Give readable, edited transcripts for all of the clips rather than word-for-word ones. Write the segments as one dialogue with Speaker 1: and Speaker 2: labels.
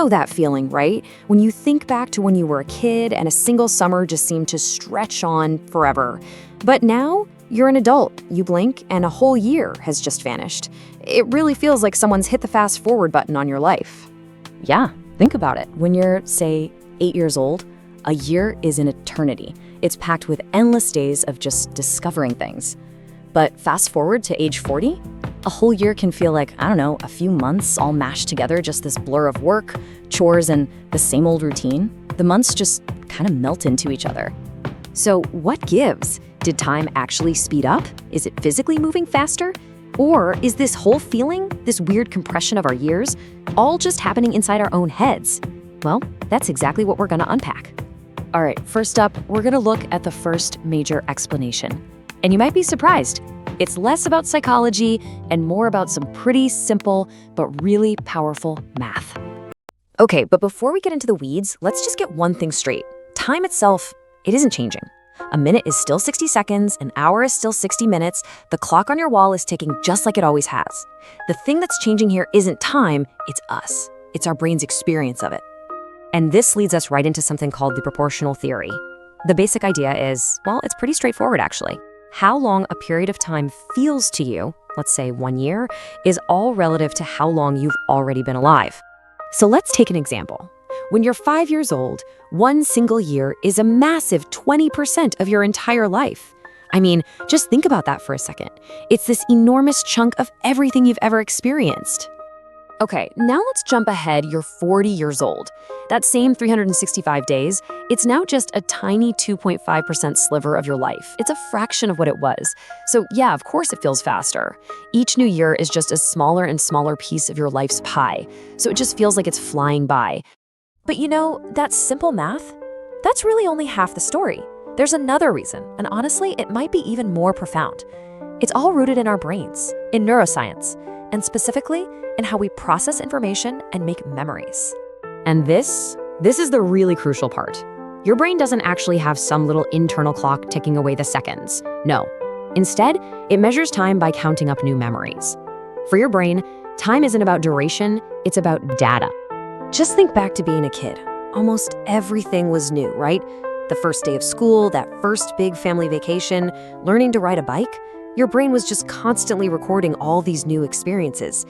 Speaker 1: know that feeling, right? When you think back to when you were a kid and a single summer just seemed to stretch on forever. But now, you're an adult, you blink, and a whole year has just vanished. It really feels like someone's hit the fast forward button on your life. Yeah, think about it. When you're, say, 8 years old, a year is an eternity. It's packed with endless days of just discovering things. But fast forward to age 40, a whole year can feel like, I don't know, a few months all mashed together, just this blur of work, chores, and the same old routine. The months just kind of melt into each other. So what gives? Did time actually speed up? Is it physically moving faster? Or is this whole feeling, this weird compression of our years, all just happening inside our own heads? Well, that's exactly what we're going to unpack. All right, first up, we're going to look at the first major explanation. And you might be surprised. It's less about psychology and more about some pretty simple but really powerful math. Okay, but before we get into the weeds, let's just get one thing straight. Time itself, it isn't changing. A minute is still 60 seconds, an hour is still 60 minutes, the clock on your wall is ticking just like it always has. The thing that's changing here isn't time, it's us. It's our brain's experience of it. And this leads us right into something called the proportional theory. The basic idea is, well, it's pretty straightforward actually. How long a period of time feels to you, let's say 1 year, is all relative to how long you've already been alive. So let's take an example. When you're 5 years old, one single year is a massive 20% of your entire life. I mean, just think about that for a second. It's this enormous chunk of everything you've ever experienced. Okay, now let's jump ahead. You're 40 years old. That same 365 days, it's now just a tiny 2.5% sliver of your life. It's a fraction of what it was. So yeah, of course it feels faster. Each new year is just a smaller and smaller piece of your life's pie. So it just feels like it's flying by. But you know, that simple math, that's really only half the story. There's another reason, and honestly, it might be even more profound. It's all rooted in our brains, in neuroscience, and specifically in how we process information and make memories. And this is the really crucial part. Your brain doesn't actually have some little internal clock ticking away the seconds. No. Instead, it measures time by counting up new memories. For your brain, time isn't about duration, it's about data. Just think back to being a kid. Almost everything was new, right? The first day of school, that first big family vacation, learning to ride a bike. Your brain was just constantly recording all these new experiences.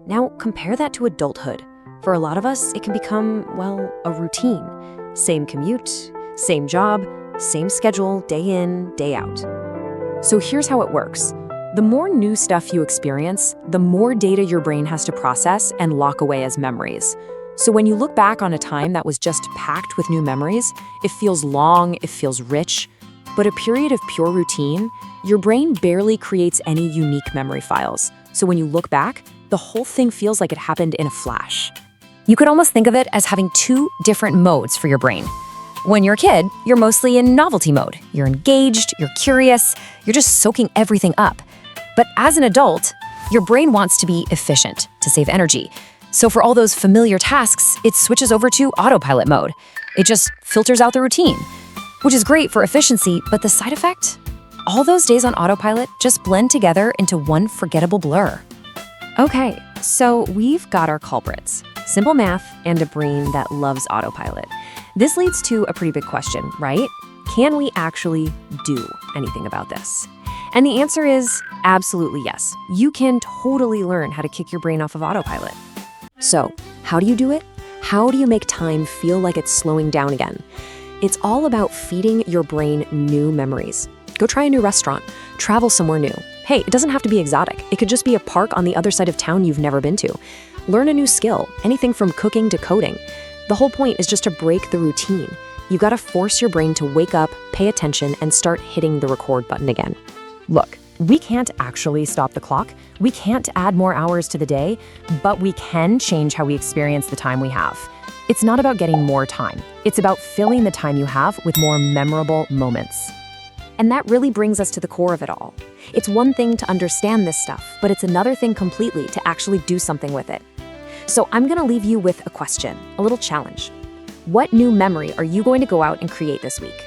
Speaker 1: Now compare that to adulthood. For a lot of us, it can become, well, a routine. Same commute, same job, same schedule, day in, day out. So here's how it works. The more new stuff you experience, the more data your brain has to process and lock away as memories. So when you look back on a time that was just packed with new memories, it feels long, it feels rich. But a period of pure routine, your brain barely creates any unique memory files. So when you look back, the whole thing feels like it happened in a flash. You could almost think of it as having two different modes for your brain. When you're a kid, you're mostly in novelty mode. You're engaged, you're curious, you're just soaking everything up. But as an adult, your brain wants to be efficient, to save energy. So for all those familiar tasks, it switches over to autopilot mode. It just filters out the routine, which is great for efficiency, but the side effect? All those days on autopilot just blend together into one forgettable blur. Okay, so we've got our culprits. Simple math and a brain that loves autopilot. This leads to a pretty big question, right? Can we actually do anything about this? And the answer is absolutely yes. You can totally learn how to kick your brain off of autopilot. So, how do you do it? How do you make time feel like it's slowing down again? It's all about feeding your brain new memories. Go try a new restaurant, travel somewhere new. Hey, it doesn't have to be exotic. It could just be a park on the other side of town you've never been to. Learn a new skill, anything from cooking to coding. The whole point is just to break the routine. You've got to force your brain to wake up, pay attention, and start hitting the record button again. Look, we can't actually stop the clock. We can't add more hours to the day, but we can change how we experience the time we have. It's not about getting more time. It's about filling the time you have with more memorable moments. And that really brings us to the core of it all. It's one thing to understand this stuff, but it's another thing completely to actually do something with it. So I'm gonna leave you with a question, a little challenge. What new memory are you going to go out and create this week?